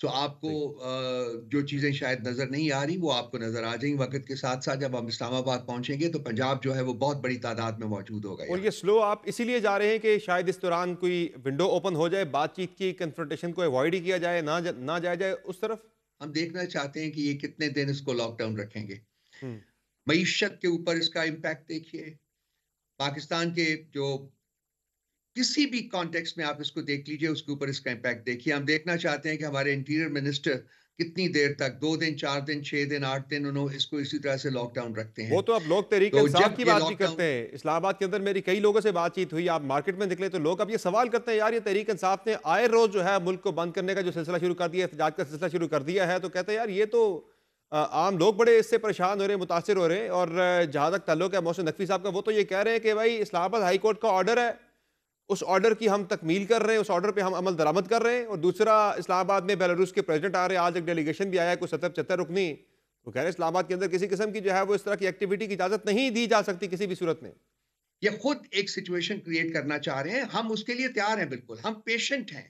سو آپ کو جو چیزیں شاید نظر نہیں آ رہی وہ آپ کو نظر آ جائیں گی وقت کے ساتھ ساتھ. جب ہم اسلام آباد پہنچیں گے تو پنجاب جو ہے وہ بہت بڑی تعداد میں موجود ہوگا. اور یہ سلو آپ اسی لیے جا رہے ہیں کہ شاید اس دوران کوئی ونڈو اوپن ہو جائے، بات چیت کی، کنفرنٹیشن کو ایوائڈ ہی کیا جائے، نہ جایا جائے اس طرف. ہم دیکھنا چاہتے ہیں کہ یہ کتنے دن اس کو لاک ڈاؤن رکھیں گے. ہم۔ معیشت کے اوپر اس کا امپیکٹ دیکھیے. پاکستان کے جو کسی بھی کانٹیکس میں آپ اس کو دیکھ لیجئے، اس کے اوپر اس کا امپیکٹ دیکھیے. ہم دیکھنا چاہتے ہیں کہ ہمارے انٹیریئر منسٹر کتنی دیر تک 2 دن 4 دن 6 دن 8 دن انہوں اس کو اسی طرح سے لاک ڈاؤن رکھتے ہیں. وہ تو اب لوگ تحریک تو انصاف جب کی یہ بات بھی لاک ڈاؤن کرتے ہیں. اسلام آباد کے اندر میری کئی لوگوں سے بات چیت ہوئی، آپ مارکیٹ میں نکلے تو لوگ اب یہ سوال کرتے ہیں یار یہ تحریک انصاف نے آئے روز جو ہے ملک کو بند کرنے کا جو سلسلہ شروع کر دیا، احتجاج کا سلسلہ شروع کر دیا ہے، تو کہتے ہیں یار یہ تو عام لوگ بڑے اس سے پریشان ہو رہے ہیں، متاثر ہو رہے ہیں. اور جہاں تک تعلق ہے محسن نقوی صاحب کا، وہ تو یہ کہہ رہے ہیں کہ بھائی اسلام آباد ہائی کورٹ کا آرڈر ہے، اس آرڈر کی ہم تکمیل کر رہے ہیں، اس آرڈر پہ ہم عمل درآمد کر رہے ہیں. اور دوسرا، اسلام آباد میں بیلاروس کے پریزیڈنٹ آ رہے ہیں، آج ایک ڈیلیگیشن بھی آیا ہے کوئی 70-75 رکنی، وہ کہہ رہے ہیں اسلام آباد کے اندر کسی قسم کی جو ہے وہ اس طرح کی ایکٹیویٹی کی اجازت نہیں دی جا سکتی کسی بھی صورت میں. یہ خود ایک سچویشن کریٹ کرنا چاہ رہے ہیں. ہم اس کے لیے تیار ہیں، بالکل ہم پیشنٹ ہیں.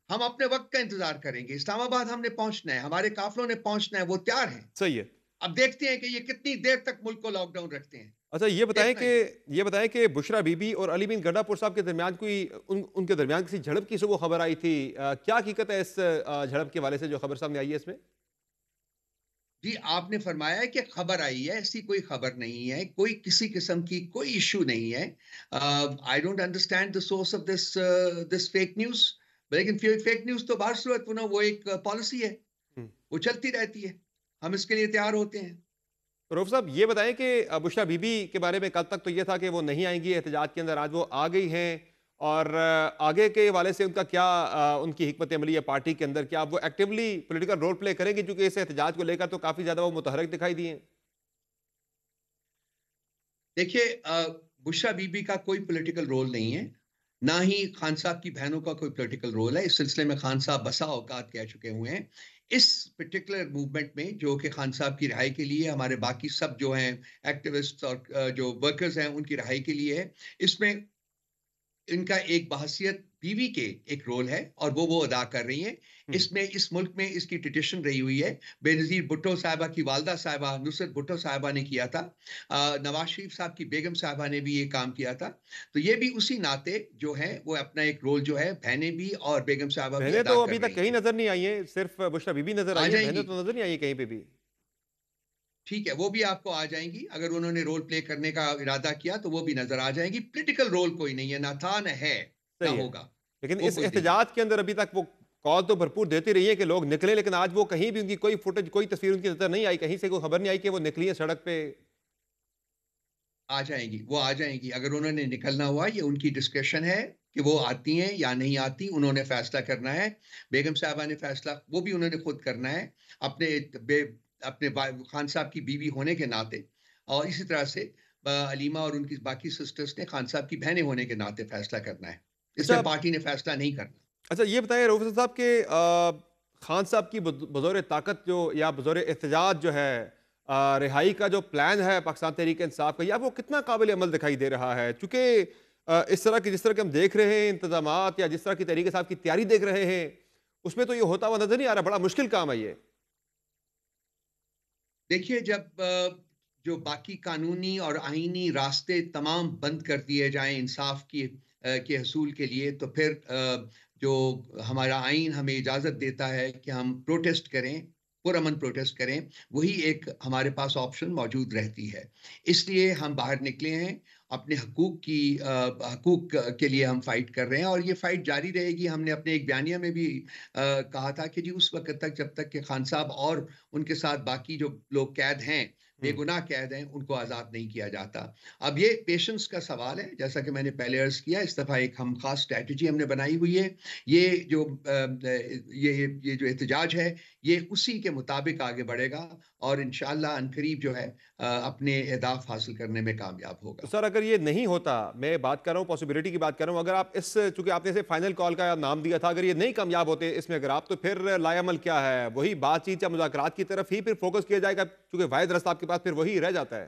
ہم اپنے وقت کا انتظار کریں گے. اسلام آباد ہم نے پہنچنا ہے، ہمارے قافلوں نے پہنچنا ہے، وہ تیار ہیں. صحیح ہے. اب دیکھتے ہیں کہ یہ کتنی دیر تک ملک کو لاک ڈاؤن رکھتے ہیں. اچھا یہ بتائیں کہ بشرا بی بی اور علی بن گڈا پور صاحب کے درمیان کوئی ان کے درمیان کسی جھڑپ کی وہ خبر آئی تھی، کیا حقیقت ہے اس جھڑپ کے حوالے سے جو خبر سامنے آئی ہے اس میں؟ جی آپ نے فرمایا ہے کہ خبر آئی ہے، ایسی کوئی خبر نہیں ہے، کوئی کسی قسم کی کوئی ایشو نہیں ہے. I don't understand the source of this fake news. لیکن فیک نیوز تو بہر صورت وہ ایک پالیسی ہے، وہ چلتی رہتی ہے. ہم اس کے لیے تیار ہوتے ہیں. روف صاحب یہ بتائیں کہ بشرا بی بی کے بارے میں کل تک تو یہ تھا کہ وہ نہیں آئیں گی احتجاج کے اندر، آج وہ آ گئی ہیں، اور آگے کے حوالے سے ان کا کیا ان کی حکمت عملی ہے پارٹی کے اندر؟ کیا وہ ایکٹیولی پولیٹیکل رول پلے کریں گے؟ کیونکہ اس احتجاج کو لے کر تو کافی زیادہ وہ متحرک دکھائی دی ہیں. دیکھیے بشرا بی بی کا کوئی پولیٹیکل رول نہیں ہے، نہ ہی خان صاحب کی بہنوں کا کوئی پولیٹیکل رول ہے. اس سلسلے میں خان صاحب بسا اوقات کہہ چکے ہوئے ہیں. اس پرٹیکولر موومنٹ میں جو کہ خان صاحب کی رہائی کے لیے، ہمارے باقی سب جو ہیں ایکٹیوسٹ اور جو ورکرز ہیں ان کی رہائی کے لیے ہے. اس میں ان کا ایک بحثیت بیوی کے ایک رول ہے اور وہ ادا کر رہی ہیں. اس میں اس ملک میں اس کی ٹریڈیشن رہی ہوئی ہے. بے نظیر بھٹو صاحبہ کی والدہ صاحبہ نصرت بھٹو صاحبہ نے کیا تھا، نواز شریف صاحب کی بیگم صاحبہ نے بھی یہ کام کیا تھا. تو یہ بھی اسی ناطے جو ہے وہ اپنا ایک رول جو ہے بہنیں بھی اور بیگم صاحبہ بھی ادا کر رہی ہیں. تو ابھی تک کہیں نظر نہیں آئی ہیں، صرف بشرا بی بی نظر آئی ہیں، بہنیں تو نظر نہیں آئی کہیں پہ بھی. ٹھیک ہے، وہ بھی آپ کو آ جائیں گی. اگر انہوں نے رول پلے کرنے کا ارادہ کیا تو وہ بھی نظر آ جائیں گی. پولیٹیکل رول کوئی نہیں ہے، نہ تھا نہ ہے نہ ہوگا. لیکن اس احتجاج کے اندر ابھی تک وہ کال تو بھرپور دیتی رہی ہے کہ لوگ نکلیں، لیکن آج وہ کہیں بھی ان کی کوئی فوٹیج، کوئی تصویر ان کی نظر نہیں آئی، کہیں سے کوئی خبر نہیں آئی کہ وہ نکلی ہیں سڑک پہ. آ جائیں گی، وہ آ جائیں گی. اگر انہوں نے نکلنا ہوا، یہ ان کی ڈسکریشن ہے کہ وہ آتی ہیں یا نہیں آتی. انہوں نے فیصلہ کرنا ہے. بیگم صاحبہ نے فیصلہ وہ بھی انہوں نے خود کرنا ہے اپنے خان صاحب کی بیوی ہونے کے ناطے، اور اسی طرح سے علیمہ اور ان کی باقی سسٹرز نے خان صاحب کی بہنیں ہونے کے ناطے فیصلہ کرنا ہے. اس میں پارٹی نے فیصلہ نہیں کرنا. اچھا یہ بتائیں روف صاحب کہ خان صاحب کی بزور طاقت جو یا بزور احتجاج جو ہے رہائی کا جو پلان ہے پاکستان تحریک انصاف کا، یا وہ کتنا قابل عمل دکھائی دے رہا ہے؟ چونکہ اس طرح کی جس طرح کہ ہم دیکھ رہے ہیں انتظامات، یا جس طرح کی تحریک انصاف کی تیاری دیکھ رہے ہیں، اس میں تو یہ ہوتا ہوا نظر نہیں آ رہا. بڑا مشکل کام ہے یہ. دیکھیے جب جو باقی قانونی اور آئینی راستے تمام بند کر دیے جائیں انصاف کے حصول کے لیے، تو پھر جو ہمارا آئین ہمیں اجازت دیتا ہے کہ ہم پروٹیسٹ کریں، پرامن پروٹیسٹ کریں، وہی ایک ہمارے پاس آپشن موجود رہتی ہے. اس لیے ہم باہر نکلے ہیں، اپنے حقوق کے لیے ہم فائٹ کر رہے ہیں، اور یہ فائٹ جاری رہے گی. ہم نے اپنے ایک بیانیہ میں بھی کہا تھا کہ جی اس وقت تک جب تک کہ خان صاحب اور ان کے ساتھ باقی جو لوگ قید ہیں، بے گناہ قید ہیں، ان کو آزاد نہیں کیا جاتا. اب یہ پیشنس کا سوال ہے. جیسا کہ میں نے پہلے عرض کیا، اس دفعہ ایک ہم خاص اسٹریٹجی ہم نے بنائی ہوئی ہے. یہ جو احتجاج ہے یہ اسی کے مطابق آگے بڑھے گا، اور انشاءاللہ عنقریب جو ہے اپنے اہداف حاصل کرنے میں کامیاب ہوگا. سر اگر یہ نہیں ہوتا، میں بات کر رہا ہوں پاسبلٹی کی بات کر رہا ہوں، اگر آپ چونکہ آپ نے اسے فائنل کال کا نام دیا تھا، اگر یہ نہیں کامیاب ہوتے اس میں اگر آپ، تو پھر لائے عمل کیا ہے؟ وہی بات چیت یا مذاکرات کی طرف ہی پھر فوکس کیا جائے گا؟ چونکہ واحد راستہ آپ کے پاس پھر وہی رہ جاتا ہے.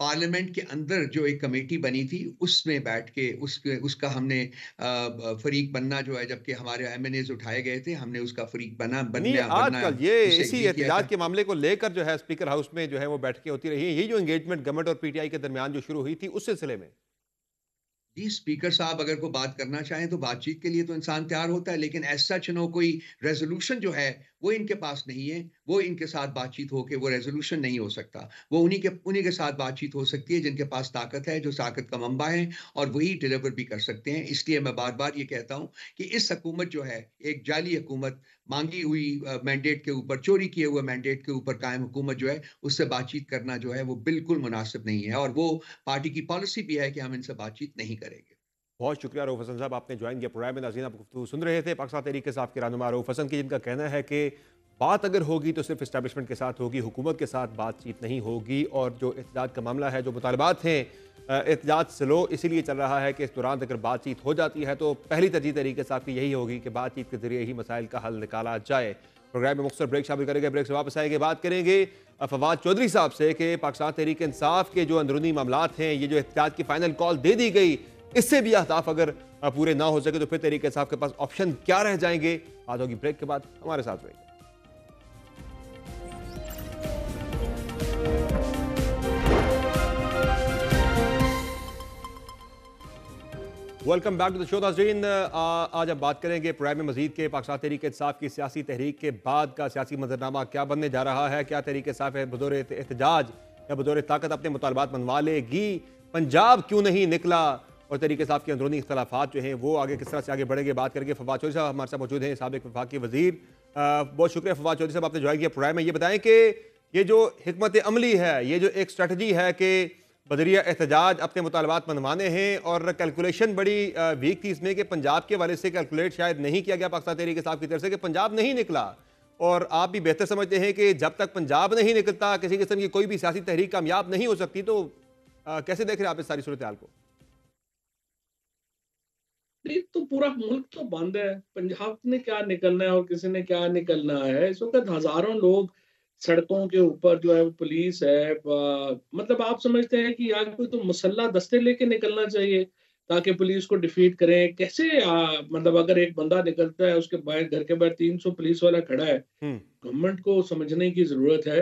پارلیمنٹ کے اندر جو ایک کمیٹی بنی تھی اس میں بیٹھ کے اس کا ہم نے فریق بننا جو ہے، جبکہ ہمارے ایم این ایز اٹھائے گئے تھے، ہم نے اس کا فریق نہیں آج کل یہ اسی کیا احتجاج تھا۔ کے معاملے کو لے کر جو ہے اسپیکر ہاؤس میں جو ہے وہ بیٹھکیں ہوتی رہی ہیں، یہ جو انگیجمنٹ گورنمنٹ اور پی ٹی آئی کے درمیان جو شروع ہوئی تھی اس سلسلے میں جی اسپیکر صاحب اگر کوئی بات کرنا چاہیں تو بات چیت کے لیے تو انسان تیار ہوتا ہے، لیکن ایز سچ نو کوئی ریزولوشن جو ہے وہ ان کے پاس نہیں ہے، وہ ان کے ساتھ بات چیت ہو کے وہ ریزولوشن نہیں ہو سکتا، وہ انہی کے ساتھ بات چیت ہو سکتی ہے جن کے پاس طاقت ہے، جو طاقت کا منبع ہے اور وہی ڈیلیور بھی کر سکتے ہیں۔ اس لیے میں بار بار یہ کہتا ہوں کہ اس حکومت جو ہے ایک جعلی حکومت، مانگی ہوئی مینڈیٹ کے اوپر، چوری کیے ہوئے مینڈیٹ کے اوپر قائم حکومت جو ہے اس سے بات چیت کرنا جو ہے وہ بالکل مناسب نہیں ہے، اور وہ پارٹی کی پالیسی بھی ہے کہ ہم ان سے بات چیت نہیں کریں گے۔ بہت شکریہ رؤف حسن صاحب، آپ نے جوائن کیا پروگرام میں۔ ناظرین، آپ گفتگو سن رہے تھے پاکستان تحریک انصاف کے رہنما رؤف حسن کی، جن کا کہنا ہے کہ بات اگر ہوگی تو صرف اسٹیبلشمنٹ کے ساتھ ہوگی، حکومت کے ساتھ بات چیت نہیں ہوگی، اور جو احتجاج کا معاملہ ہے، جو مطالبات ہیں، احتجاج سلو اسی لیے چل رہا ہے کہ اس دوران اگر بات چیت ہو جاتی ہے تو پہلی ترجیح تحریک انصاف کی یہی ہوگی کہ بات چیت کے ذریعے ہی مسائل کا حل نکالا جائے۔ پروگرام میں مختصر بریک شامل کریں گے، بریک سے واپس آئیں گے، بات کریں گے فواد چودھری صاحب سے کہ پاکستان تحریک انصاف کے جو اندرونی معاملات ہیں، یہ جو احتجاج کی فائنل کال دے دی گئی، اس سے بھی اہداف اگر پورے نہ ہو سکے تو پھر تحریک انصاف کے پاس آپشن کیا رہ جائیں گے؟ بات ہوگی بریک کے بعد، ہمارے ساتھ رہیے۔ ویلکم بیک ٹو دا شو۔ ناظرین، آج اب بات کریں گے پروگرام میں مزید کے پاکستان تحریک انصاف کی سیاسی تحریک کے بعد کا سیاسی منظرنامہ کیا بننے جا رہا ہے، کیا تحریک انصاف بطور احتجاج یا بطور طاقت اپنے مطالبات منوا لے گی، پنجاب کیوں نہیں نکلا، اور تحریک انصاف کے اندرونی اختلافات جو ہیں وہ آگے کس طرح سے آگے بڑھیں گے، بات کریں گے۔ فواد چودھری صاحب ہمارے ساتھ موجود ہیں، سابق وفاقی وزیر۔ بہت شکریہ فواد چودھری صاحب، آپ نے جوائن کیا پروگرام میں۔ یہ بتائیں کہ یہ جو حکمت عملی ہے، یہ جو ایک اسٹریٹجی ہے کہ بذریعہ احتجاج اپنے مطالبات منوانے ہیں، اور کیلکولیشن بڑی ویک تھی اس میں کہ پنجاب کے والے سے کیلکولیٹ شاید نہیں کیا گیا پاکستان تحریک انصاف کی طرف سے کہ پنجاب نہیں نکلا، اور آپ بھی بہتر سمجھتے ہیں کہ جب تک پنجاب نہیں نکلتا کسی قسم کی کوئی بھی سیاسی تحریک کامیاب نہیں ہو سکتی، تو کیسے دیکھ رہے ہیں آپ اس ساری صورتحال کو؟ نہیں تو پورا ملک تو بند ہے، پنجاب نے کیا نکلنا ہے اور کسی نے کیا نکلنا ہے؟ اس وقت ہزاروں لوگ سڑکوں کے اوپر جو ہے وہ پولیس ہے، مطلب آپ سمجھتے ہیں کہ یار کوئی تو مسلح دستے لے کے نکلنا چاہیے تاکہ پولیس کو ڈیفیٹ کریں؟ کیسے مطلب اگر ایک بندہ نکلتا ہے اس کے باہر گھر کے باہر 300 پولیس والا کھڑا ہے، گورنمنٹ کو سمجھنے کی ضرورت ہے،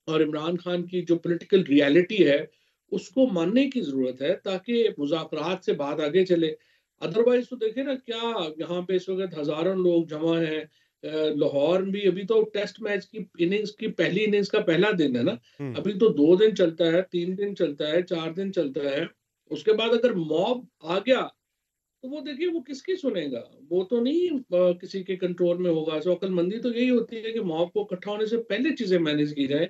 اور عمران خان کی جو پولیٹیکل ریالٹی ہے اس کو ماننے کی ضرورت ہے تاکہ مذاکرات سے بات آگے چلے۔ ادروائز تو دیکھیں نا کیا یہاں پہ اس وقت ہزاروں لوگ جمع ہیں، لاہور بھی ابھی تو ٹیسٹ میچ کی اننگز کی پہلی اننگز کا پہلا دن ہے نا، ابھی تو 2 دن چلتا ہے، 3 دن چلتا ہے، 4 دن چلتا ہے، اس کے بعد اگر موب آ گیا تو وہ دیکھیے وہ کس کی سنے گا، وہ تو نہیں کسی کے کنٹرول میں ہوگا۔ سو عقل مندی تو یہی ہوتی ہے کہ موب کو اکٹھا ہونے سے پہلے چیزیں مینیج کی جائے۔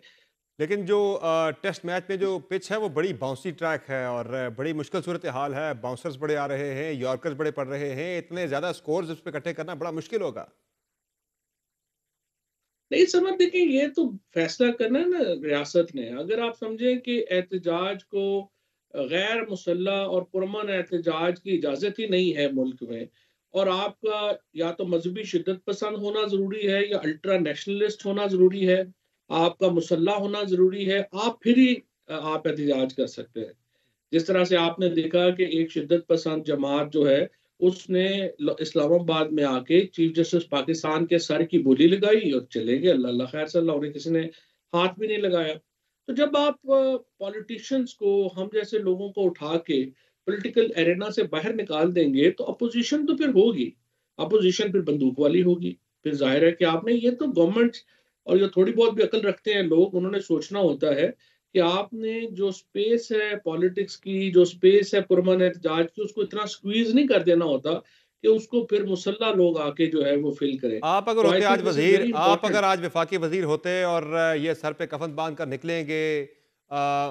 لیکن جو ٹیسٹ میچ میں جو پچ ہے وہ بڑی باؤنسی ٹریک ہے اور بڑی مشکل صورتحال ہے، باؤنسرز بڑے آ رہے ہیں، یارکرز بڑے پڑ رہے ہیں، اتنے زیادہ سکورز اس پہ اکٹھے کرنا بڑا مشکل ہوگا۔ نہیں سمجھ، دیکھیں یہ تو فیصلہ کرنا ہے نا ریاست نے۔ اگر آپ سمجھیں کہ احتجاج کو غیر مسلح اور پرامن احتجاج کی اجازت ہی نہیں ہے ملک میں، اور آپ کا یا تو مذہبی شدت پسند ہونا ضروری ہے یا الٹرا نیشنلسٹ ہونا ضروری ہے، آپ کا مسلح ہونا ضروری ہے، آپ پھر ہی آپ احتجاج کر سکتے ہیں۔ جس طرح سے آپ نے دیکھا کہ ایک شدت پسند جماعت جو ہے اس نے اسلام آباد میں آ کے چیف جسٹس پاکستان کے سر کی بولی لگائی اور چلے گئے، اللہ اللہ خیر صلی اللہ، انہیں کسی نے ہاتھ بھی نہیں لگایا۔ تو جب آپ پولیٹیشینز کو، ہم جیسے لوگوں کو اٹھا کے پولیٹیکل ایرینا سے باہر نکال دیں گے تو اپوزیشن تو پھر ہوگی، اپوزیشن پھر بندوق والی ہوگی، پھر ظاہر ہے کہ آپ نے، یہ تو گورنمنٹ اور جو تھوڑی بہت بھی عقل رکھتے ہیں لوگ، انہوں نے سوچنا ہوتا ہے کہ آپ نے جو سپیس ہے پالیٹکس کی، جو سپیس ہے پرامن احتجاج کی، اس کو اتنا سکویز نہیں کر دینا ہوتا کہ اس کو پھر مسلح لوگ آ کے جو ہے وہ فل کریں۔ آپ اگر ہوتے آج وزیر، آپ اگر آج وفاقی وزیر ہوتے اور یہ سر پہ کفن باندھ کر نکلیں گے،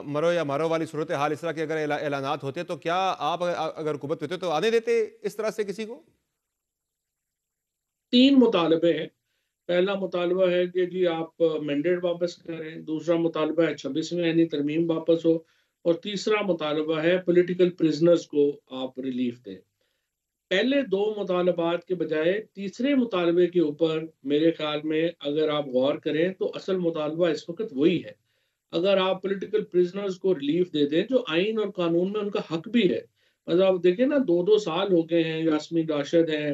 مرو یا مارو والی صورتحال اس طرح کے اگر اعلانات ہوتے، تو کیا آپ اگر حکومت ہوتے تو آنے دیتے اس طرح سے کسی کو؟ 3 مطالبے ہیں۔ پہلا مطالبہ ہے کہ جی آپ مینڈیٹ واپس کریں، دوسرا مطالبہ ہے 26ویں آئینی ترمیم واپس ہو، اور تیسرا مطالبہ ہے پولیٹیکل پریزنرز کو آپ ریلیف دیں۔ پہلے 2 مطالبات کے بجائے تیسرے مطالبے کے اوپر میرے خیال میں اگر آپ غور کریں تو اصل مطالبہ اس وقت وہی ہے۔ اگر آپ پولیٹیکل پرزنرز کو ریلیف دے دیں جو آئین اور قانون میں ان کا حق بھی ہے. مطلب آپ دیکھیں نا 2 سال ہو گئے ہیں، یاسمین راشد ہیں،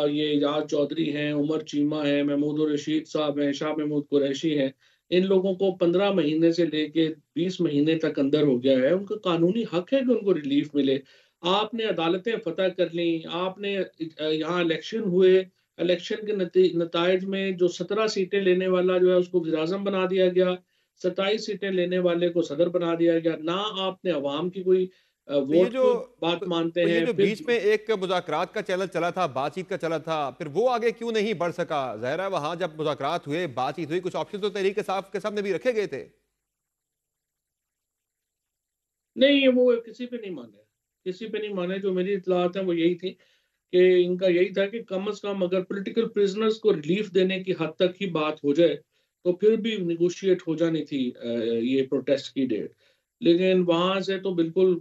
یہ اعجاز چودھری ہیں، عمر چیمہ ہیں، محمود الرشید صاحب ہیں، شاہ محمود قریشی ہیں. ان لوگوں کو 15 مہینے سے لے کے 20 مہینے تک اندر ہو گیا ہے. ان کا قانونی حق ہے کہ ان کو ریلیف ملے. آپ نے عدالتیں فتح کر لیں، آپ نے یہاں الیکشن ہوئے، الیکشن کے نتائج میں جو 17 سیٹیں لینے والا جو ہے اس کو وزیر اعظم بنا دیا گیا، 27 سیٹیں لینے والے کو صدر بنا دیا گیا. نہ آپ نے عوام کی کوئی تو یہ ووٹ جو کی بات مانتے تو یہ ہیں. جو پھر بیچ میں ایک مذاکرات کا چینل چلا تھا، بات چیت کا چلا تھا، پھر وہ آگے کیوں نہیں بڑھ سکا؟ ظاہر ہے وہاں جب مذاکرات ہوئے، بات چیت ہوئی، کچھ آپشن تو تحریک انصاف کے سامنے بھی رکھے گئے تھے. نہیں، وہ کسی پہ نہیں مانے، کسی پہ نہیں مانے. جو میری اطلاعات ہیں وہ یہی تھی کہ ان کا یہی تھا کہ کم از کم اگر پولیٹیکل پرزنرز کو ریلیف دینے کی حد تک ہی بات ہو جائے تو پھر بھی نیگوشیٹ ہو جانی تھی یہ پروٹیسٹ کی ڈیٹ. لیکن وہاں سے تو بالکل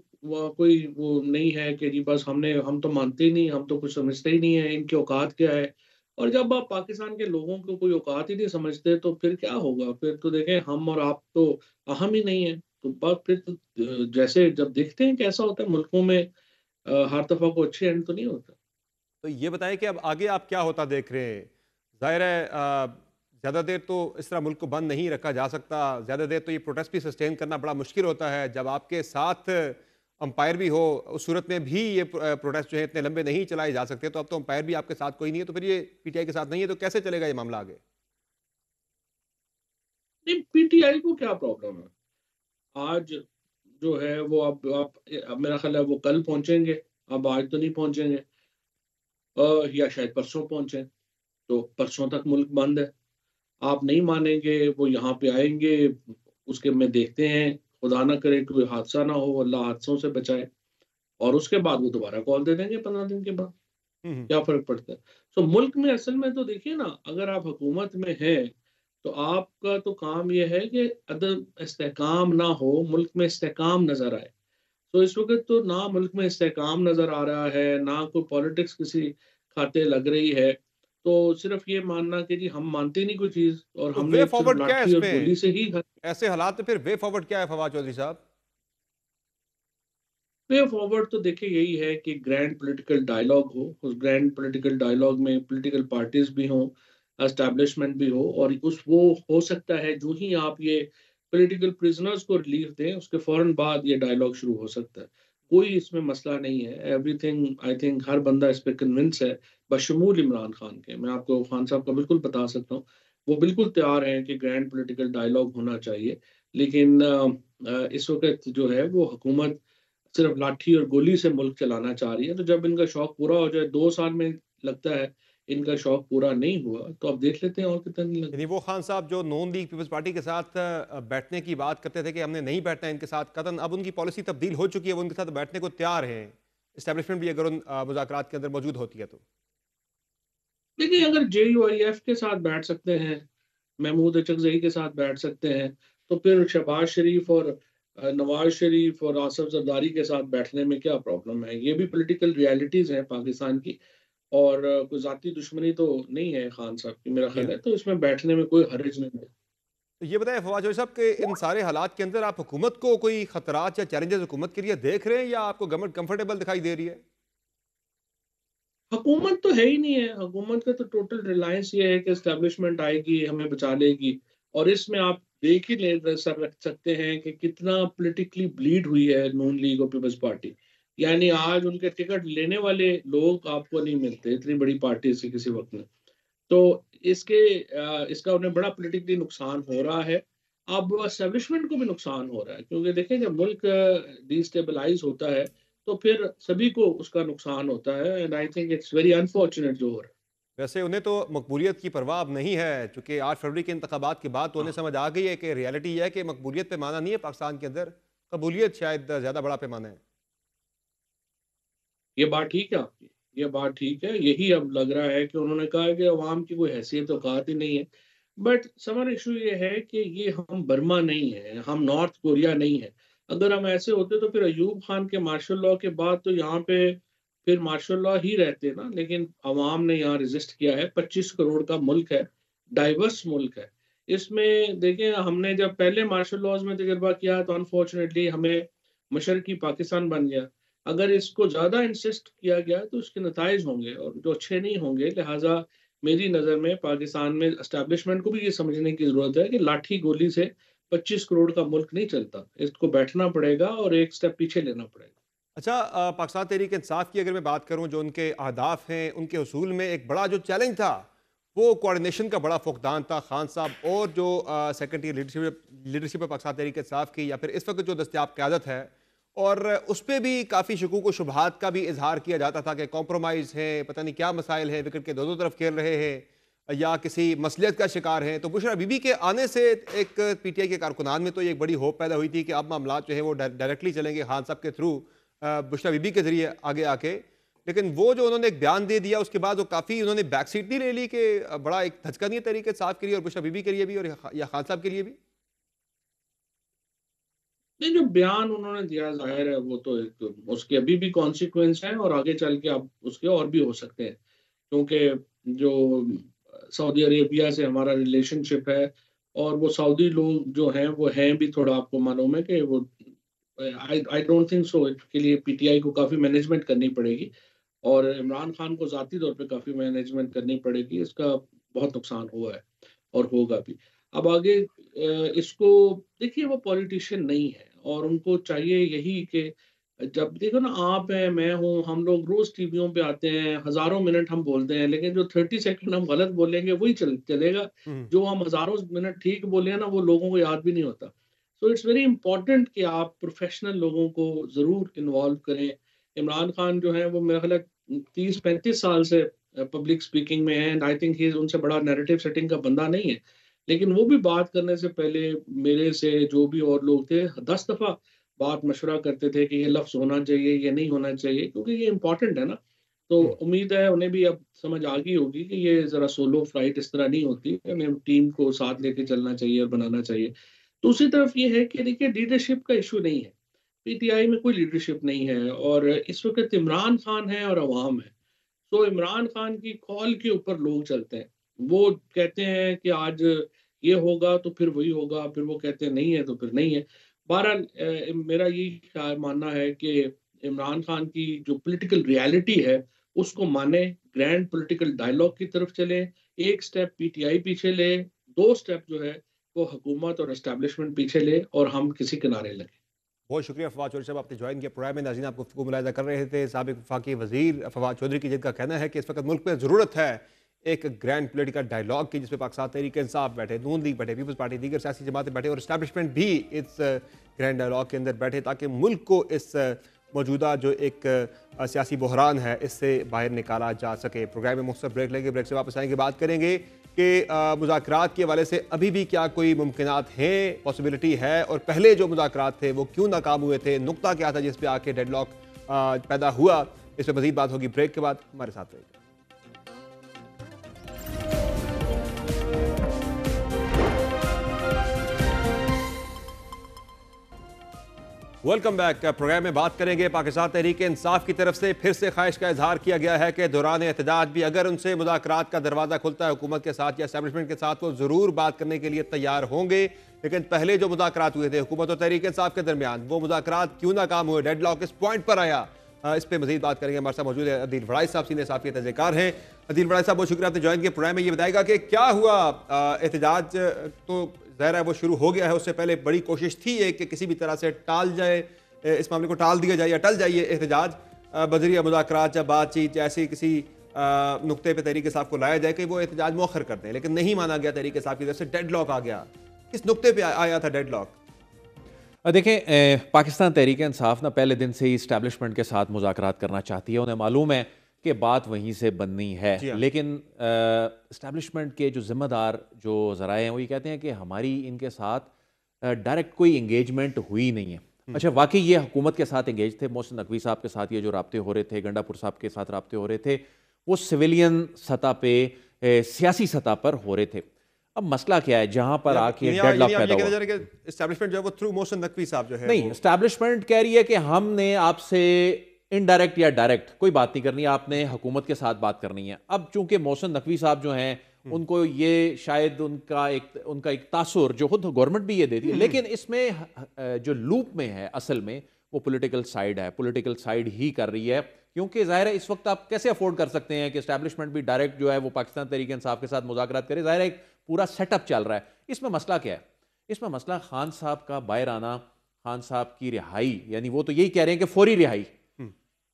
کوئی وہ نہیں ہے کہ جی بس ہم تو مانتے ہی نہیں، ہم تو کچھ سمجھتے ہی نہیں ہیں ان کی اوقات کیا ہے. اور جب آپ پاکستان کے لوگوں کو کوئی اوقات ہی نہیں سمجھتے تو پھر کیا ہوگا؟ پھر تو دیکھیں ہم اور آپ تو اہم ہی نہیں ہیں. تو بات پھر جیسے جب دیکھتے ہیں کیسا ہوتا ہے ملکوں میں، ہر دفعہ کو اچھے اینڈ تو نہیں ہوتا. تو یہ بتائیں کہ اب آگے آپ کیا ہوتا دیکھ رہے ہیں؟ ظاہر ہے زیادہ دیر تو اس طرح ملک کو بند نہیں رکھا جا سکتا، زیادہ دیر تو یہ پروٹیسٹ بھی سسٹین کرنا بڑا مشکل ہوتا ہے. جب آپ کے ساتھ امپائر بھی ہو، اس صورت میں بھی یہ پروٹیسٹ جو ہے اتنے لمبے نہیں چلائے جا سکتے. تو اب تو امپائر بھی آپ کے ساتھ کوئی نہیں ہے، تو پھر یہ پی ٹی آئی کے ساتھ نہیں ہے، تو کیسے چلے گا یہ معاملہ آگے؟ نہیں، پی ٹی آئی کو کیا پرابلم ہے؟ آج جو ہے وہ اب میرا خیال ہے وہ کل پہنچیں گے. اب آج تو نہیں پہنچیں گے، یا شاید پرسوں پہنچیں. تو پرسوں تک ملک بند ہے. آپ نہیں مانیں گے، وہ یہاں پہ آئیں گے، اس کے میں دیکھتے ہیں خدا نہ کرے کوئی حادثہ نہ ہو، اللہ حادثوں سے بچائے، اور اس کے بعد وہ دوبارہ کال دے دیں گے 15 دن کے بعد. ہوں کیا فرق پڑتا ہے؟ سو ملک میں اصل میں تو دیکھیے نا، اگر آپ حکومت میں ہیں تو آپ کا تو کام یہ ہے کہ عدم استحکام نہ ہو، ملک میں استحکام نظر آئے. تو اس وقت تو نہ ملک میں استحکام نظر آ رہا ہے، نہ کوئی پالیٹکس کسی کھاتے لگ رہی ہے. تو صرف یہ ماننا کہ جی ہم مانتے نہیں کوئی چیز اور تو ہم وے نے صرف فارورڈ کیا ہے لاٹھی اس اور میں؟ گولی سے ہی. ایسے حالات میں پھر وے فارورڈ کیا ہے فواد چودھری صاحب؟ وے فارورڈ تو دیکھیں یہی ہے کہ گرینڈ پولیٹیکل ڈائلاگ ہو، اس گرینڈ پولیٹیکل ڈائلاگ میں پولیٹیکل پارٹیز بھی ہوں، اسٹیبلشمنٹ بھی ہو، اور وہ ہو سکتا ہے جو ہی آپ یہ پولیٹیکل پرزنرز کو ریلیف دیں اس کے فوراً بعد یہ ڈائلاگ شروع ہو سکتا ہے. کوئی اس میں مسئلہ نہیں ہے. ایوری تھنگ آئی تھنک ہر بندہ اس پہ کنونس ہے بشمول عمران خان کے. میں آپ کو خان صاحب کا بالکل بتا سکتا ہوں، وہ بالکل تیار ہیں کہ گرینڈ پولیٹیکل ڈائلاگ ہونا چاہیے. لیکن اس وقت جو ہے وہ حکومت صرف لاٹھی اور گولی سے ملک چلانا چاہ رہی ہے. تو جب ان کا شوق پورا ہو جائے، 2 سال میں لگتا ہے ان کا شوق پورا نہیں ہوا، تو اب دیکھ لیتے ہیں اور کتنا نہیں لگتا. یعنی وہ خان صاحب جو نون لیگ پیپلز پارٹی کے ساتھ بیٹھنے کی بات کرتے تھے کہ ہم نے نہیں بیٹھنا ہے ان کے ساتھ قطعاً، اب ان کی پالیسی تبدیل ہو چکی ہے، وہ ان کے ساتھ بیٹھنے کو تیار ہیں، اسٹیبلشمنٹ بھی اگر ان مذاکرات کے اندر موجود ہوتی ہے تو. دیکھیے اگر جے یو آئی ایف کے ساتھ بیٹھ سکتے ہیں، محمود اچکزئی کے ساتھ بیٹھ سکتے ہیں، تو پھر شہباز شریف اور نواز شریف اور آصف زرداری کے ساتھ بیٹھنے میں کیا پرابلم ہے؟ یہ بھی پولیٹیکل ریالٹیز ہیں پاکستان کی، اور کوئی ذاتی دشمنی تو نہیں ہے خان صاحب کی میرا خیال ہے. تو اس میں بیٹھنے میں کوئی حرج نہیں ہے. تو یہ بتائیں فواد چودھری صاحب کہ ان سارے حالات کے اندر آپ حکومت کو کوئی خطرات یا چیلنجز حکومت کے لیے دیکھ رہے ہیں، یا آپ کو گورنمنٹ کمفرٹیبل دکھائی دے رہی ہے؟ حکومت تو ہے ہی نہیں ہے. حکومت کا تو ٹوٹل ریلائنس یہ ہے کہ اسٹیبلشمنٹ آئے گی ہمیں بچا لے گی. اور اس میں آپ دیکھ ہی رکھ سکتے ہیں کہ کتنا پولیٹیکلی بلیڈ ہوئی ہے نون لیگ اور پیپلز پارٹی. یعنی آج ان کے ٹکٹ لینے والے لوگ آپ کو نہیں ملتے اتنی بڑی پارٹی سے کسی وقت میں. تو اس کا انہیں بڑا پولیٹیکلی نقصان ہو رہا ہے. اب اسٹیبلشمنٹ کو بھی نقصان ہو رہا ہے، کیونکہ دیکھیں جب ملک ڈیسٹیبلائز ہوتا ہے تو پھر سبھی کو اس کا نقصان ہوتا ہے. And I think it's very unfortunate جو ہو رہا ہے. ویسے انہیں تو مقبولیت کی پرواہ اب نہیں ہے، چونکہ 8 فروری کے انتخابات کے بعد تو انہیں سمجھ آ گئی ہے کہ ریالٹی یہ ہے کہ مقبولیت پیمانہ نہیں ہے پاکستان کے اندر، قبولیت شاید زیادہ بڑا پیمانہ ہے. یہ بات ٹھیک ہے آپ کی، یہ بات ٹھیک ہے. یہی اب لگ رہا ہے کہ انہوں نے کہا کہ عوام کی کوئی حیثیت اوقات ہی نہیں ہے. بٹ سمر ایشو یہ ہے کہ یہ ہم برما نہیں ہے، ہم نارتھ کوریا نہیں ہے. اگر ہم ایسے ہوتے تو پھر ایوب خان کے مارشل لاء کے بعد تو یہاں پہ پھر مارشل لاء ہی رہتے نا. لیکن عوام نے یہاں ریزسٹ کیا ہے. 25 کروڑ کا ملک ہے، ڈائیورس ملک ہے. اس میں دیکھیں ہم نے جب پہلے مارشل لاز میں تجربہ کیا تو انفارچونیٹلی ہمیں مشرقی پاکستان بن گیا. اگر اس کو زیادہ انسسٹ کیا گیا تو اس کے نتائج ہوں گے اور جو اچھے نہیں ہوں گے. لہٰذا میری نظر میں پاکستان میں اسٹیبلشمنٹ کو بھی یہ سمجھنے کی ضرورت ہے کہ لاٹھی گولی سے 25 کروڑ کا ملک نہیں چلتا. اس کو بیٹھنا پڑے گا اور ایک سٹیپ پیچھے لینا پڑے گا. اچھا، پاکستان تحریک انصاف کی اگر میں بات کروں، جو ان کے اہداف ہیں، ان کے حصول میں ایک بڑا جو چیلنج تھا وہ کوارڈینیشن کا بڑا فقدان تھا. خان صاحب اور جو سیکنڈری لیڈرشپ ہے پاکستان تحریک انصاف کی، یا پھر اس وقت جو دستیاب قیادت ہے، اور اس پہ بھی کافی شکوک و شبہات کا بھی اظہار کیا جاتا تھا کہ کمپرومائز ہیں، پتہ نہیں کیا مسائل ہیں، وکٹ کے دو طرف کھیل رہے ہیں یا کسی مصلیت کا شکار ہیں. تو بشرا بی بی کے آنے سے ایک پی ٹی آئی کے کارکنان میں تو ایک بڑی ہوپ پیدا ہوئی تھی کہ اب معاملات جو ہے وہ ڈائریکٹلی چلیں گے خان صاحب کے تھرو، بشرا بی بی کے ذریعے آگے آ کے. لیکن وہ جو انہوں نے ایک بیان دے دیا اس کے بعد وہ کافی انہوں نے بیک سیٹ نہیں لے لی کہ بڑا ایک دھچکا نہیں ہے تحریک انصاف کے لیے اور بشرا بی بی کے لیے بھی اور یا خان صاحب کے لیے بھی؟ نہیں، جو بیان انہوں نے دیا ظاہر ہے وہ تو ایک اس کے ابھی بھی کانسیکوینس ہیں اور آگے چل کے اب اس کے اور بھی ہو سکتے ہیں، کیونکہ جو سعودی عربیہ سے ہمارا ریلیشن شپ ہے اور وہ سعودی لوگ جو ہیں وہ ہیں بھی تھوڑا آپ کو معلوم ہے کہ وہ آئی ڈونٹ تھنک سو کے لیے پی ٹی آئی کو کافی مینجمنٹ کرنی پڑے گی اور عمران خان کو ذاتی طور پہ کافی مینجمنٹ کرنی پڑے گی. اس کا بہت نقصان ہوا ہے اور ہوگا بھی. اب آگے اس کو دیکھیے وہ پولیٹیشین نہیں ہے اور ان کو چاہیے یہی کہ جب دیکھو نا آپ ہیں میں ہوں ہم لوگ روز ٹی ویوں پہ آتے ہیں ہزاروں منٹ ہم بولتے ہیں لیکن جو 30 سیکنڈ ہم غلط بولیں گے وہی چلے گا. جو ہم ہزاروں منٹ ٹھیک بولے ہیں نا وہ لوگوں کو یاد بھی نہیں ہوتا. سو اٹس ویری امپورٹنٹ کہ آپ پروفیشنل لوگوں کو ضرور انوالو کریں. عمران خان جو ہیں وہ میرا خیال ہے 30-35 سال سے پبلک اسپیکنگ میں ہیں. آئی تھنک ان سے بڑا نیریٹو سیٹنگ کا بندہ نہیں ہے، لیکن وہ بھی بات کرنے سے پہلے میرے سے جو بھی اور لوگ تھے 10 دفعہ بات مشورہ کرتے تھے کہ یہ لفظ ہونا چاہیے یہ نہیں ہونا چاہیے کیونکہ یہ امپورٹنٹ ہے نا. تو امید ہے انہیں بھی اب سمجھ آ گئی ہوگی کہ یہ ذرا سولو فلائٹ اس طرح نہیں ہوتی، ہمیں ٹیم کو ساتھ لے کے چلنا چاہیے اور بنانا چاہیے. دوسری طرف یہ ہے کہ دیکھیے لیڈرشپ کا ایشو نہیں ہے، پی ٹی آئی میں کوئی لیڈرشپ نہیں ہے اور اس وقت عمران خان ہے اور عوام ہے. تو عمران خان کی کال کے اوپر لوگ چلتے ہیں. وہ کہتے ہیں کہ آج یہ ہوگا تو پھر وہی ہوگا، پھر وہ کہتے ہیں نہیں ہے تو پھر نہیں ہے. بہرحال میرا یہ خیال ماننا ہے کہ عمران خان کی جو پولیٹیکل ریالٹی ہے اس کو مانے، گرینڈ پولیٹیکل ڈائلاگ کی طرف چلے، ایک سٹیپ پی ٹی آئی پیچھے لے، 2 سٹیپ جو ہے وہ حکومت اور اسٹیبلشمنٹ پیچھے لے اور ہم کسی کنارے لگیں. بہت شکریہ فواد چودھری صاحب، آپ نے جوائن کیا پروگرام میں. ناظرین آپ گفتگو ملاحظہ کر رہے تھے سابق وفاقی وزیر فواد چودھری کی، جن کا کہنا ہے کہ اس وقت ملک میں ضرورت ہے ایک گرینڈ پولیٹیکل ڈائلاگ کی جس پہ پاکستان تحریک انصاف بیٹھے، نون لیگ بیٹھے، پیپلز پارٹی، دیگر سیاسی جماعتیں بیٹھے اور اسٹیبلشمنٹ بھی اس گرینڈ ڈائلاگ کے اندر بیٹھے تاکہ ملک کو اس موجودہ جو ایک سیاسی بحران ہے اس سے باہر نکالا جا سکے. پروگرام میں مختصر بریک لیں گے، بریک سے واپس آئیں گے، بات کریں گے کہ مذاکرات کے حوالے سے ابھی بھی کیا کوئی ممکنات ہیں، پاسبلٹی ہے، اور پہلے جو مذاکرات تھے وہ کیوں ناکام ہوئے تھے، نقطہ کیا تھا جس پہ آ کے ڈیڈ لاک پیدا ہوا. اس پہ مزید بات ہوگی بریک کے بعد. ہمارے ساتھ رہیے. Welcome back. پروگرام میں بات کریں گے پاکستان تحریک انصاف کی طرف سے پھر سے خواہش کا اظہار کیا گیا ہے کہ دوران احتجاج بھی اگر ان سے مذاکرات کا دروازہ کھلتا ہے حکومت کے ساتھ یا اسٹیبلشمنٹ کے ساتھ وہ ضرور بات کرنے کے لیے تیار ہوں گے. لیکن پہلے جو مذاکرات ہوئے تھے حکومت اور تحریک انصاف کے درمیان وہ مذاکرات کیوں ناکام ہوئے، ڈیڈ لاک اس پوائنٹ پر آیا، اس پہ مزید بات کریں گے. ہمارے ساتھ موجود ہے عدیل وڑائی صاحب، سینئر صحافی تجزیہ کار ہیں. عدیل وڑائی صاحب بہت شکریہ آپ نے جوائن کیا پروگرام میں. یہ بتائے گا کہ کیا ہوا، احتجاج تو ظاہر ہے وہ شروع ہو گیا ہے، اس سے پہلے بڑی کوشش تھی کہ کسی بھی طرح سے ٹال جائے، اس معاملے کو ٹال دیا جائے یا ٹل جائے احتجاج بذریعہ مذاکرات یا بات چیت یا ایسی کسی نقطے پہ تحریک انصاف کو لایا جائے کہ وہ احتجاج مؤخر کر دیں، لیکن نہیں مانا گیا تحریک انصاف کی طرف سے. ڈیڈ لاک آ گیا، کس نقطے پہ آیا تھا ڈیڈ لاک؟ دیکھیں پاکستان تحریک انصاف نہ پہلے دن سے ہی اسٹیبلشمنٹ کے ساتھ مذاکرات کرنا چاہتی ہے، انہیں معلوم ہے کہ بات وہیں سے بننی ہے. لیکن اسٹیبلشمنٹ کے جو ذمہ دار جو ذرائع ہیں وہ یہ کہتے ہیں کہ ہماری ان کے ساتھ ڈائریکٹ کوئی انگیجمنٹ ہوئی نہیں ہے. اچھا واقعی یہ حکومت کے ساتھ انگیج تھے، محسن نقوی صاحب کے ساتھ یہ جو رابطے ہو رہے تھے، گنڈا پور صاحب کے ساتھ رابطے ہو رہے تھے، وہ سویلین سطح پہ سیاسی سطح پر ہو رہے تھے. اب مسئلہ کیا ہے جہاں پر آ کے ڈیڈ لاک پیدا ہوا؟ اسٹیبلشمنٹ جو ہے وہ تھرو محسن نقوی صاحب جو ہے نہیں، اسٹیبلشمنٹ کہہ رہی ہے کہ ہم نے آپ سے انڈائریکٹ یا ڈائریکٹ کوئی بات نہیں کرنی، آپ نے حکومت کے ساتھ بات کرنی ہے. اب چونکہ محسن نقوی صاحب جو ہیں ان کو یہ شاید ان کا ایک تاثر جو خود گورنمنٹ بھی یہ دیتی ہے، لیکن اس میں جو لوپ میں ہے اصل میں وہ پولیٹیکل سائیڈ ہے، پولیٹیکل سائیڈ ہی کر رہی ہے، کیونکہ ظاہر ہے اس وقت آپ کیسے افورڈ کر سکتے ہیں کہ اسٹیبلشمنٹ بھی ڈائریکٹ جو ہے وہ پاکستان تحریک انصاف کے ساتھ مذاکرات کرے، ظاہر ہے ایک پورا سیٹ اپ چل رہا ہے۔ اس میں مسئلہ کیا ہے؟ اس میں مسئلہ خان صاحب کا باہر آنا، خان صاحب کی رہائی، یعنی وہ تو یہی کہہ رہے ہیں کہ فوری رہائی۔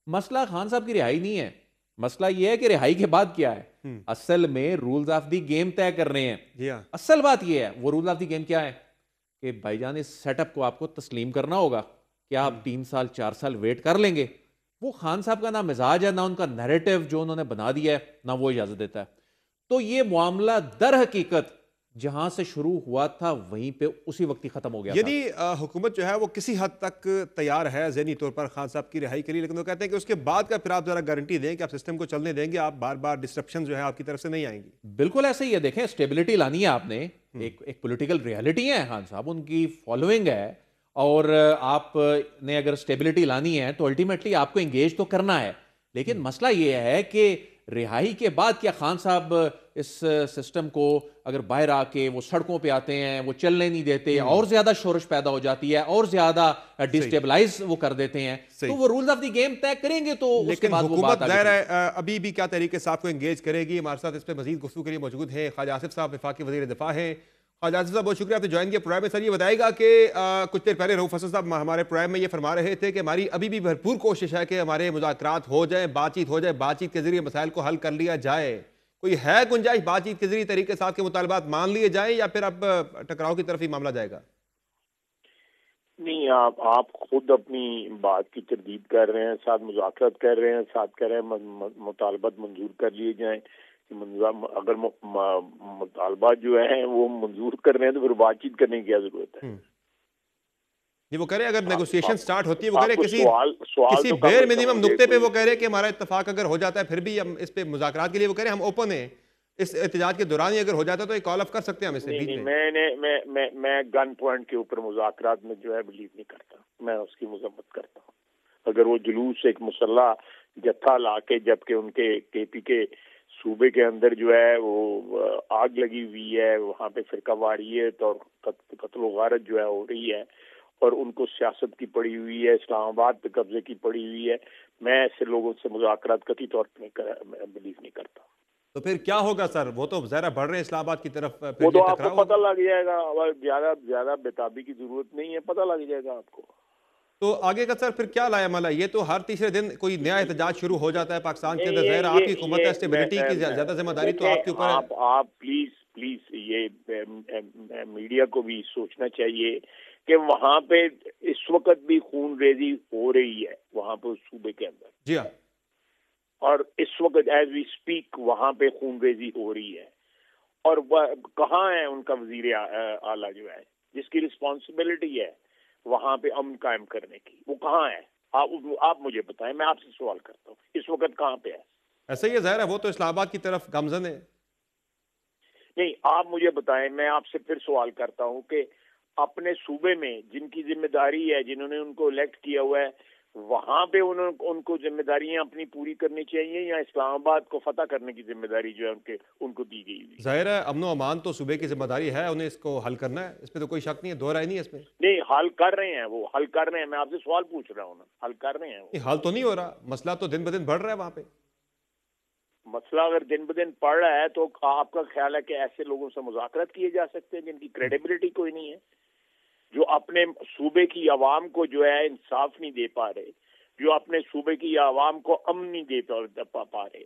مسئلہ خان صاحب کی رہائی نہیں ہے، مسئلہ یہ ہے کہ رہائی کے بعد کیا ہے۔ اصل میں رولز آف دی گیم طے کر رہے ہیں، اصل بات یہ ہے۔ وہ رولز آف دی گیم کیا ہے کہ بھائی جان اس سیٹ اپ کو آپ کو تسلیم کرنا ہوگا کہ آپ 3 سال 4 سال ویٹ کر لیں گے۔ وہ خان صاحب کا نہ مزاج ہے، نہ ان کا نیریٹو جو انہوں نے بنا دیا ہے، نہ وہ اجازت دیتا ہے۔ تو یہ معاملہ در حقیقت جہاں سے شروع ہوا تھا وہیں پہ اسی وقت ہی ختم ہو گیا۔ یعنی حکومت جو ہے وہ کسی حد تک تیار ہے ذہنی طور پر خان صاحب کی رہائی کے لیے، لیکن وہ کہتے ہیں کہ اس کے بعد کا پھر آپ ذرا گارنٹی دیں کہ آپ سسٹم کو چلنے دیں گے، آپ بار بار ڈسٹرپشن جو ہے آپ کی طرف سے نہیں آئیں گی۔ بالکل ایسے ہی ہے، دیکھیں اسٹیبلٹی لانی ہے آپ نے، ایک پولیٹیکل ریالٹی ہے خان صاحب، ان کی فالوئنگ ہے، اور آپ نے اگر اسٹیبلٹی لانی ہے تو الٹیمیٹلی آپ کو انگیج تو کرنا ہے۔ لیکن مسئلہ یہ ہے کہ رہائی کے بعد کیا خان صاحب اس سسٹم کو اگر باہر آ کے وہ سڑکوں پہ آتے ہیں، وہ چلنے نہیں دیتے، اور زیادہ شورش پیدا ہو جاتی ہے، اور زیادہ ڈسٹیبلائز وہ کر دیتے ہیں، تو وہ رولز آف دی گیم طے کریں گے تو اس کے بعد وہ بات ظاہر ہے ابھی بھی کیا تحریک انصاف کو انگیج کرے گی۔ ہمارے ساتھ اس پہ مزید گفتگو کے لیے موجود ہیں خواجہ آصف صاحب، وفاقی وزیر دفاع ہیں۔ خواجہ آصف صاحب بہت شکریہ آپ نے جوائن کیا پروگرام میں۔ سر یہ بتائے گا کہ کچھ دیر پہلے رؤوف حسن صاحب ہمارے پروگرام میں یہ فرما رہے تھے کہ ہماری ابھی بھی بھرپور کوشش ہے کہ ہمارے مذاکرات ہو جائیں، بات چیت ہو جائے، بات چیت کے ذریعے مسائل کو حل کر لیا جائے۔ کوئی ہے گنجائش بات چیت کے ذریعے تحریک انصاف کے مطالبات مان لیے جائیں، یا پھر اب ٹکراؤ کی طرف ہی معاملہ جائے گا؟ نہیں، آپ خود اپنی بات کی تردید کر رہے ہیں، ساتھ مذاکرات کر رہے ہیں، ساتھ کہہ رہے ہیں مطالبات منظور کر لیے جائیں۔ اگر مطالبات جو ہیں وہ منظور کر رہے ہیں تو پھر بات چیت کرنے کی کیا ضرورت ہے؟ یہ وہ کرے اگر نیگوسیشن سٹارٹ ہوتی ہے، وہ کرے کسی بیر منیمم نقطے پہ، وہ کہہ رہے کہ ہمارا اتفاق اگر ہو جاتا ہے پھر بھی ہم اس پہ مذاکرات کے لیے وہ کہہ رہے ہم اوپن ہیں، اس احتجاج کے دوران ہی اگر ہو جاتا ہے تو ایک کال آف کر سکتے ہیں ہم اسے بیچ میں۔ میں گن پوائنٹ کے اوپر مذاکرات میں جو ہے بلیو نہیں کرتا، میں اس کی مذمت کرتا ہوں۔ اگر وہ جلوس ایک مسلح جتھا لا کے، جبکہ ان کے کے پی کے صوبے کے اندر جو ہے وہ آگ لگی ہوئی ہے، وہاں پہ فرقہ واریت اور قتل و غارت جو ہے ہو رہی ہے، اور ان کو سیاست کی پڑی ہوئی ہے، اسلام آباد پہ قبضے کی پڑی ہوئی ہے، میں ایسے لوگوں سے مذاکرات قطعی طور پہ بلیو نہیں کرتا۔ تو پھر کیا ہوگا سر؟ وہ تو ظاہر بڑھ رہے ہیں اسلام آباد کی طرف، وہ تو آپ کو پتہ لگ جائے گا، زیادہ بےتابی کی ضرورت نہیں ہے، پتہ لگ جائے گا آپ کو۔ تو آگے کا سر پھر کیا لایا عمل ہے؟ یہ تو ہر تیسرے دن کوئی نیا احتجاج شروع ہو جاتا ہے پاکستان کے اندر، ظاہر آپ کی حکومت ہے، اسٹیبلٹی کی زیادہ ذمہ داری تو آپ کے اوپر ہے۔ آپ پلیز یہ میڈیا کو بھی سوچنا چاہیے کہ وہاں پہ اس وقت بھی خون ریزی ہو رہی ہے وہاں پہ صوبے کے اندر۔ جی ہاں، اور اس وقت ایز وی اسپیک وہاں پہ خون ریزی ہو رہی ہے، اور کہاں ہے ان کا وزیر اعلیٰ جو ہے جس کی رسپانسبلٹی ہے وہاں پہ امن قائم کرنے کی، وہ کہاں ہے؟ آپ مجھے بتائیں، میں آپ سے سوال کرتا ہوں، اس وقت کہاں پہ ہے؟ ایسا ہی ہے، ظاہر ہے وہ تو اسلام آباد کی طرف گامزن ہے۔ نہیں، آپ مجھے بتائیں، میں آپ سے پھر سوال کرتا ہوں کہ اپنے صوبے میں جن کی ذمہ داری ہے، جنہوں نے ان کو الیکٹ کیا ہوا ہے، وہاں پہ ان کو ذمہ داریاں اپنی پوری کرنی چاہیے، یا اسلام آباد کو فتح کرنے کی ذمہ داری جو ہے ان کو دی گئی ہوئی؟ ظاہر ہے امن و امان تو صوبے کی ذمہ داری ہے، انہیں اس کو حل کرنا ہے، اس پہ تو کوئی شک نہیں ہے، دو رائے نہیں ہے اس میں۔ نہیں، حل کر رہے ہیں، وہ حل کر رہے ہیں، میں آپ سے سوال پوچھ رہا ہوں نا، حل کر رہے ہیں؟ حل تو نہیں ہو رہا، مسئلہ تو دن بدن بڑھ رہا ہے وہاں پہ۔ مسئلہ اگر دن بدن پڑھ رہا ہے تو آپ کا خیال ہے کہ ایسے لوگوں سے مذاکرات کیے جا سکتے ہیں جن کی کریڈیبلٹی کوئی نہیں ہے، جو اپنے صوبے کی عوام کو جو ہے انصاف نہیں دے پا رہے، جو اپنے صوبے کی عوام کو امن نہیں دے پا رہے؟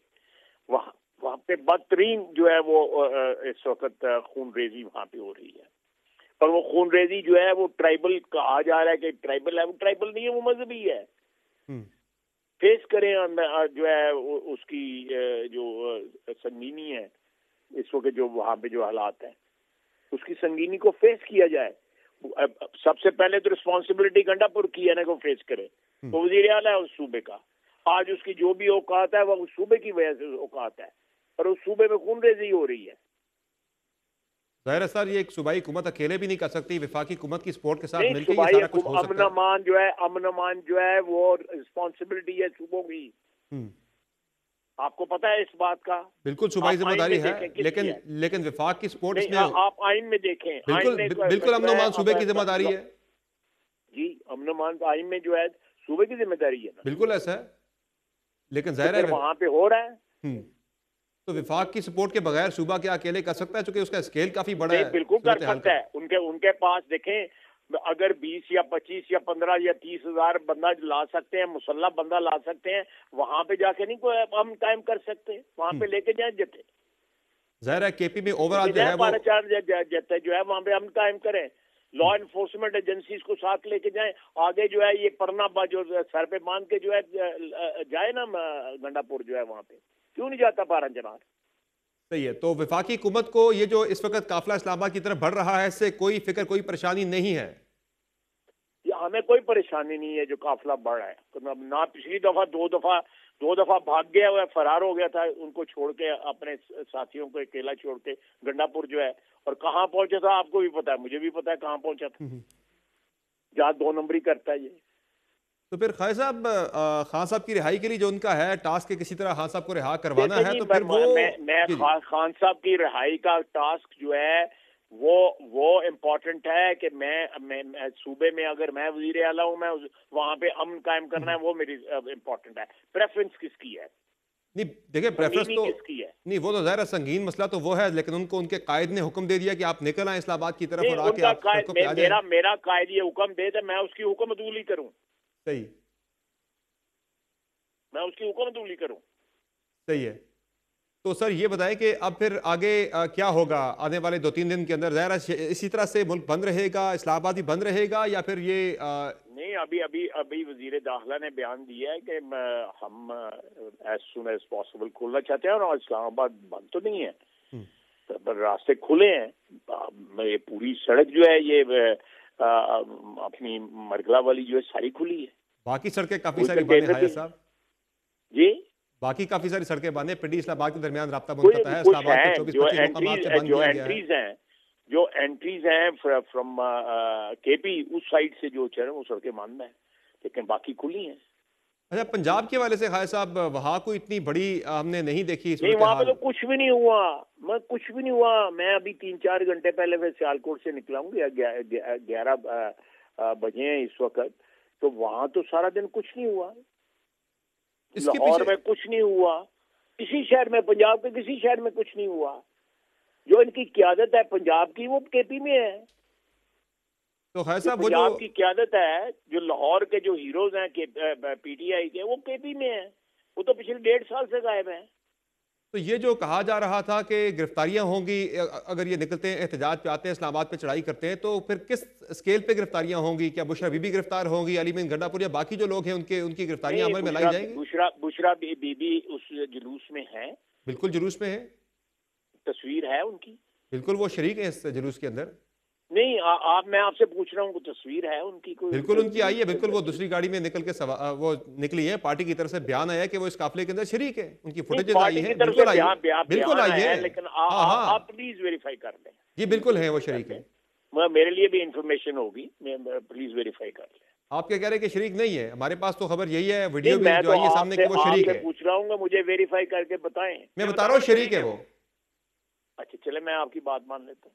وہاں پہ بدترین جو ہے وہ اس وقت خون ریزی وہاں پہ ہو رہی ہے، اور وہ خون ریزی جو ہے وہ ٹرائبل کہا جا رہا ہے کہ ٹرائبل ہے، وہ ٹرائبل نہیں ہے، وہ مذہبی ہے۔ فیس کریں جو ہے اس کی جو سنگینی ہے اس وقت، جو وہاں پہ جو حالات ہیں اس کی سنگینی کو فیس کیا جائے۔ سب سے پہلے تو رسپانسبلٹی گنڈا پور کی ہے نا کو فیس کرے، وہ وزیر اعلیٰ ہے اس صوبے کا، آج اس کی جو بھی اوقات ہے وہ اس صوبے کی وجہ سے اوقات ہے، اور اس صوبے میں خون ریزی ہو رہی ہے۔ ظاہر ہے سر یہ ایک صوبائی حکومت اکیلے بھی نہیں کر سکتی، وفاقی حکومت کی سپورٹ کے ساتھ مل کے یہ سارا کچھ ہو سکتا ہے۔ امن امان جو ہے وہ رسپانسبلٹی ہے صوبوں کی۔ آپ کو پتا ہے اس بات کا؟ بالکل صوبائی ذمہ داری ہے، لیکن وفاق کی سپورٹ اس میں آپ آئین میں دیکھیں، بالکل امن و امان صوبے کی ذمہ داری ہے جی، امن و امان آئین میں جو ہے صوبے کی ذمہ داری ہے نا، بالکل ایسا ہے، لیکن ظاہر ہے وہاں پہ ہو رہا ہے تو وفاق کی سپورٹ کے بغیر صوبہ کیا اکیلے کر سکتا ہے؟ چونکہ اس کا اسکیل کافی بڑا ہے. بالکل کر سکتا ہے. ان کے پاس دیکھیں اگر 20 یا 25 یا 15 یا 30 ہزار بندہ لا سکتے ہیں، مسلح بندہ لا سکتے ہیں، وہاں پہ جا کے نہیں کوئی ہم قائم کر سکتے، وہاں پہ لے کے جائیں جتے. ظاہر ہے کے پی میں اوور آل جو ہے وہ جتے جو ہے وہاں پہ ہم قائم کریں، لا انفورسمنٹ ایجنسیز کو ساتھ لے کے جائیں. آگے جو ہے یہ پرنا جو سر پہ باندھ کے جو ہے جائے نا گنڈا پور جو ہے وہاں پہ، کیوں نہیں جاتا پارن چنار؟ صحیح ہے. تو وفاقی حکومت کو یہ جو اس وقت قافلہ اسلام آباد کی طرف بڑھ رہا ہے اس سے کوئی فکر کوئی پریشانی نہیں ہے؟ ہمیں کوئی پریشانی نہیں ہے جو قافلہ بڑھ رہا ہے. نہ پچھلی دفعہ دو دفعہ بھاگ گیا ہوا ہے، فرار ہو گیا تھا ان کو چھوڑ کے، اپنے ساتھیوں کو اکیلا چھوڑ کے گنڈا پور جو ہے. اور کہاں پہنچا تھا آپ کو بھی پتا ہے، مجھے بھی پتا ہے کہاں پہنچا تھا، جہاں 2 نمبری کرتا ہے یہ. تو پھر خان صاحب کی رہائی کے لیے جو ان کا ہے ٹاسک کسی طرح خان صاحب کو رہا کروانا ہے، تو پھر میں خان صاحب کی رہائی کا ٹاسک جو ہے وہ امپورٹنٹ ہے کہ میں صوبے میں اگر میں وزیر اعلیٰ ہوں، میں وہاں پہ امن قائم کرنا ہے، وہ میری امپورٹنٹ ہے. پریفرنس کس کی ہے؟ نہیں دیکھیں پریفرنس تو نہیں، وہ تو ظاہر سنگین مسئلہ تو وہ ہے، لیکن ان کو ان کے قائد نے حکم دے دیا کہ آپ نکل آئیں اسلام آباد کی طرف اور آ کے میرا قائد یہ حکم دے تو میں اس کی حکم عدولی کروں. صحیح، میں اس کی حکم عدولی کروں. صحیح ہے. تو سر یہ بتائیں کہ اب پھر آگے کیا ہوگا آنے والے 2-3 دن کے اندر؟ ظاہر اسی طرح سے ملک بند رہے گا، اسلام آباد ہی بند رہے گا، یا پھر یہ نہیں؟ ابھی وزیر داخلہ نے بیان دیا ہے کہ ہم ایز سون ایز پاسبل کھولنا چاہتے ہیں، اور اسلام آباد بند تو نہیں ہے، راستے کھلے ہیں. یہ پوری سڑک جو ہے یہ اپنی مرگلا والی جو ہے ساری کھلی ہے. باقی سڑکیں کافی ساری بند ہیں صاحب جی، باقی کافی ساری سڑکیں بند ہیں. پنڈی اسلام آباد کے درمیان رابطہ منقطع ہے. اسلام آباد کو 24-25 مقامات سے بند کیا گیا ہے. جو انٹریز ہیں فرام کے پی اس سائڈ سے جو چل رہے ہیں وہ سڑکیں بند ہیں، لیکن باقی کھلی ہیں. اچھا، پنجاب کے والے سے خالد صاحب وہاں کوئی اتنی بڑی ہم نے نہیں دیکھی نہیں، وہاں پہ تو کچھ بھی نہیں ہوا. میں ابھی 3-4 گھنٹے پہلے میں سیالکوٹ سے نکلا ہوں، 11 بجے ہیں اس وقت. تو وہاں تو سارا دن کچھ نہیں ہوا. لاہور میں کچھ نہیں ہوا، کسی شہر میں، پنجاب کے کسی شہر میں کچھ نہیں ہوا. جو ان کی قیادت ہے پنجاب کی وہ کے پی میں ہے. تو خیر صاحب وہ پنجاب کی قیادت ہے، جو لاہور کے جو ہیروز ہیں پی ٹی آئی کے، وہ کے پی میں ہیں. وہ تو پچھلے 1.5 سال سے غائب ہیں. تو یہ جو کہا جا رہا تھا کہ گرفتاریاں ہوں گی اگر یہ نکلتے ہیں، احتجاج پہ آتے ہیں، اسلام آباد پہ چڑھائی کرتے ہیں، تو پھر کس اسکیل پہ گرفتاریاں ہوں گی؟ کیا بشرا بی بی گرفتار ہوں گی، علی مین گنڈا پور یا باقی جو لوگ ہیں ان کی گرفتاریاں عمل میں لائی جائیں گی؟ بشرا بی بی اس جلوس میں ہیں، بالکل جلوس میں ہے، تصویر ہے ان کی، بالکل وہ شریک ہیں اس جلوس کے اندر. نہیں میں آپ سے پوچھ رہا ہوں، کوئی تصویر ہے ان کی؟ کوئی بالکل ان کی آئی ہے، بالکل وہ دوسری گاڑی میں نکل کے وہ نکلی ہے. پارٹی کی طرف سے بیان آیا کہ وہ اس قافلے کے اندر شریک ہے، ان کی فوٹیجز آئی ہیں، بالکل آئی ہے. لیکن آپ پلیز ویریفائی کر لیں. جی بالکل ہیں، وہ شریک ہیں. میرے لیے بھی انفارمیشن ہوگی، پلیز ویریفائی کر لیں. آپ کیا کہہ رہے ہیں کہ شریک نہیں ہے؟ ہمارے پاس تو خبر یہی ہے، ویڈیو بھی جو آئی ہے سامنے کہ وہ شریک ہے. پوچھ رہا ہوں گا، مجھے ویریفائی کر کے بتائیں. میں بتا رہا ہوں شریک ہے وہ. اچھا چلے، میں آپ کی بات مان لیتا ہوں.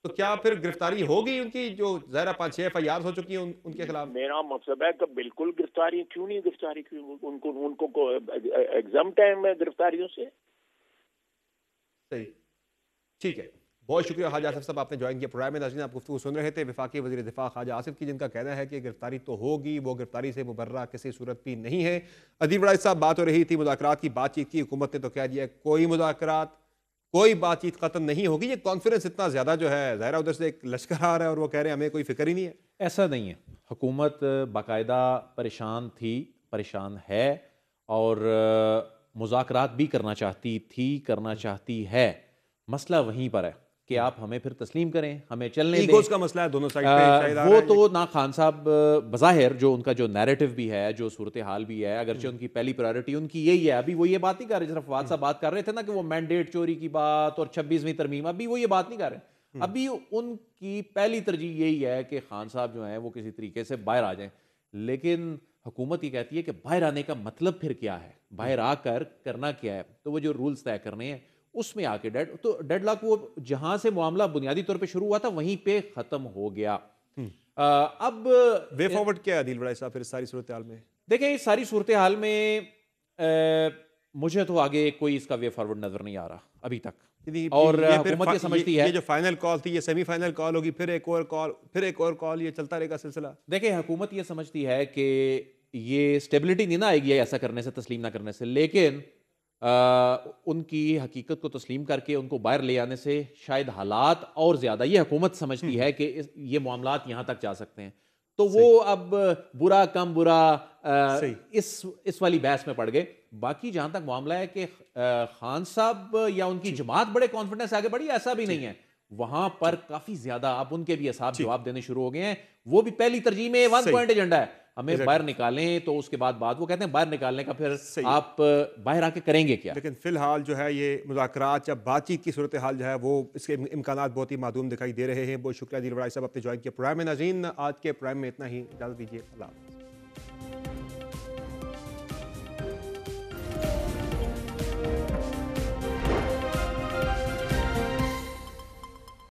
تو کیا پھر گرفتاری ہوگی ان کی، جو ظاہرہ 5-6 FIR ہو چکی ہیں ان کے خلاف؟ میرا مطلب ہے کہ بالکل گرفتاری کیوں نہیں، گرفتاری کیوں؟ ان کو ایگزامٹ ہے گرفتاریوں سے. صحیح، ٹھیک ہے. بہت شکریہ حاج آصف صاحب، آپ نے جوائن کیا پروگرام میں. ناظرین آپ گفتگو سن رہے تھے وفاقی وزیر دفاع خواجہ آصف کی، جن کا کہنا ہے کہ گرفتاری تو ہوگی، وہ گرفتاری سے مبرہ کسی صورت بھی نہیں ہے. ادیب وڑائچ صاحب، بات ہو رہی تھی مذاکرات کی، بات چیت کی، حکومت نے تو کہہ دیا کوئی مذاکرات، کوئی بات چیت ختم نہیں ہوگی. یہ کانفیڈنس اتنا زیادہ جو ہے، ظاہرہ ادھر سے ایک لشکر آ رہا ہے اور وہ کہہ رہے ہیں ہمیں کوئی فکر ہی نہیں ہے. ایسا نہیں ہے. حکومت باقاعدہ پریشان تھی، پریشان ہے، اور مذاکرات بھی کرنا چاہتی تھی، کرنا چاہتی ہے. مسئلہ وہیں پر ہے کہ آپ ہمیں پھر تسلیم کریں، ہمیں چلنے دیں. ایگوز کا مسئلہ ہے دونوں سائڈ پہ. وہ تو نہ خان صاحب بظاہر جو ان کا جو نیریٹو بھی ہے، جو صورتحال بھی ہے، اگرچہ ان کی پہلی پرائیورٹی ان کی یہی ہے. ابھی وہ یہ بات نہیں کر رہے، صرف فواد صاحب بات کر رہے تھے نا کہ وہ مینڈیٹ چوری کی بات اور 26ویں ترمیم، ابھی وہ یہ بات نہیں کر رہے. ابھی ان کی پہلی ترجیح یہی ہے کہ خان صاحب جو ہیں وہ کسی طریقے سے باہر آ جائیں. لیکن حکومت یہ کہتی ہے کہ باہر آنے کا مطلب پھر کیا ہے, باہر آ کر کرنا کیا ہے. تو وہ جو رولز طے کرنے ہیں اس میں آ کے ڈیڈ لاک وہ جہاں سے معاملہ بنیادی طور پہ شروع ہوا تھا وہیں پہ ختم ہو گیا. اب وے فارورڈ کیا ہے عادل بڑائی صاحب پھر اس ساری صورتحال میں؟ دیکھیں اس ساری صورتحال میں مجھے تو آگے کوئی اس کا وے فارورڈ نظر نہیں آ رہا ابھی تک. اور حکومت یہ سمجھتی ہے یہ جو فائنل کال تھی یہ سیمی فائنل کال ہوگی, پھر ایک اور کال, یہ چلتا رہے گا سلسلہ. دیکھیں حکومت یہ سمجھتی ہے کہ یہ سٹیبلٹی نہیں نہ آئے گی ایسا کرنے سے, تسلیم نہ کرنے سے, لیکن ان کی حقیقت کو تسلیم کر کے ان کو باہر لے آنے سے شاید حالات اور زیادہ, یہ حکومت سمجھتی ہے کہ یہ معاملات یہاں تک جا سکتے ہیں. تو وہ اب برا کم برا اس والی بحث میں پڑ گئے. باقی جہاں تک معاملہ ہے کہ خان صاحب یا ان کی جماعت بڑے کانفیڈنس آگے بڑھی, ایسا بھی نہیں ہے. وہاں پر کافی زیادہ اب ان کے بھی اصحاب جواب دینے شروع ہو گئے ہیں. وہ بھی پہلی ترجیح میں 1 پوائنٹ ایجنڈا ہے, ہمیں باہر نکالیں. تو اس کے بعد وہ کہتے ہیں باہر نکالنے کا پھر آپ باہر آ کے کریں گے کیا. لیکن فی الحال جو ہے یہ مذاکرات یا بات چیت کی صورتحال جو ہے وہ اس کے امکانات بہت ہی معدوم دکھائی دے رہے ہیں. بہت شکریہ عادل بڑائی صاحب اپنے جوائن کیا پروگرام میں. ناظرین آج کے پروگرام میں اتنا ہی, اجازت دیجیے, اللہ حافظ.